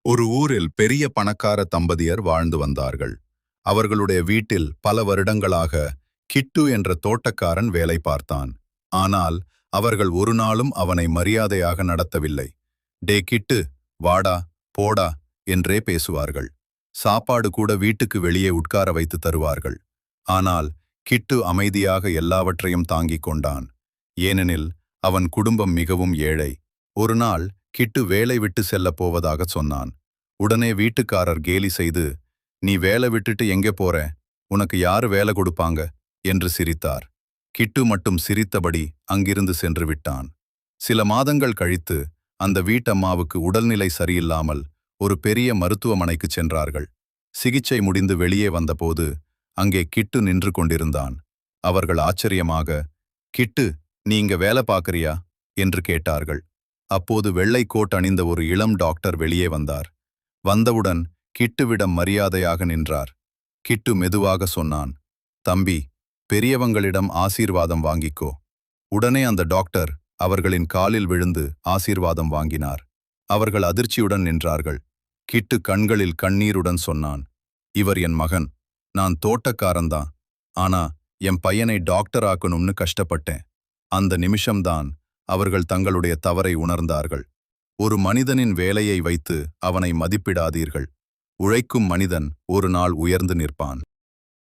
ஒரு ஊரில் பெரிய பணக்கார தம்பதியர் வாழ்ந்து வந்தார்கள். அவர்களுடைய வீட்டில் பல வருடங்களாக கிட்டு என்ற தோட்டக்காரன் வேலை பார்த்தான். ஆனால் அவர்கள் ஒரு நாளும் அவனை மரியாதையாக நடத்தவில்லை. டே கிட்டு, வாடா, போடா என்றே பேசுவார்கள். சாப்பாடு கூட வீட்டுக்கு வெளியே உட்கார வைத்து தருவார்கள். ஆனால் கிட்டு அமைதியாக எல்லாவற்றையும் தாங்கிக் கொண்டான். ஏனெனில் அவன் குடும்பம் மிகவும் ஏழை. ஒரு நாள் கிட்டு வேலை விட்டு செல்லப் போவதாக சொன்னான். உடனே வீட்டுக்காரர் கேலி செய்து, நீ வேலை விட்டுட்டு எங்கே போற? உனக்கு யாரு வேலை கொடுப்பாங்க என்று சிரித்தார். கிட்டு மட்டும் சிரித்தபடி அங்கிருந்து சென்று விட்டான். சில மாதங்கள் கழித்து அந்த வீட்டம்மாவுக்கு உடல்நிலை சரியில்லாமல் ஒரு பெரிய மருத்துவமனைக்கு சென்றார்கள். சிகிச்சை முடிந்து வெளியே வந்தபோது அங்கே கிட்டு நின்று கொண்டிருந்தான். அவர்கள் ஆச்சரியமாக, கிட்டு, நீ இங்க வேலை பார்க்கறியா என்று கேட்டார்கள். அப்போது வெள்ளை கோட் அணிந்த ஒரு இளம் டாக்டர் வெளியே வந்தார். வந்தவுடன் கிட்டுவிடம் மரியாதையாக நின்றார். கிட்டு மெதுவாக சொன்னான், தம்பி, பெரியவங்களிடம் ஆசீர்வாதம் வாங்கிக்கோ. உடனே அந்த டாக்டர் அவர்களின் காலில் விழுந்து ஆசீர்வாதம் வாங்கினார். அவர்கள் அதிர்ச்சியுடன் நின்றார்கள். கிட்டு கண்களில் கண்ணீருடன் சொன்னான், இவர் என் மகன். நான் தோட்டக்காரன்தான். ஆனா என் பையனை டாக்டர் ஆக்கணும்னு கஷ்டப்பட்டேன். அந்த நிமிஷம்தான் அவர்கள் தங்களுடைய தவறை உணர்ந்தார்கள். ஒரு மனிதனின் வேலையை வைத்து அவனை மதிப்பிடாதீர்கள். உழைக்கும் மனிதன் ஒரு நாள் உயர்ந்து நிற்பான்.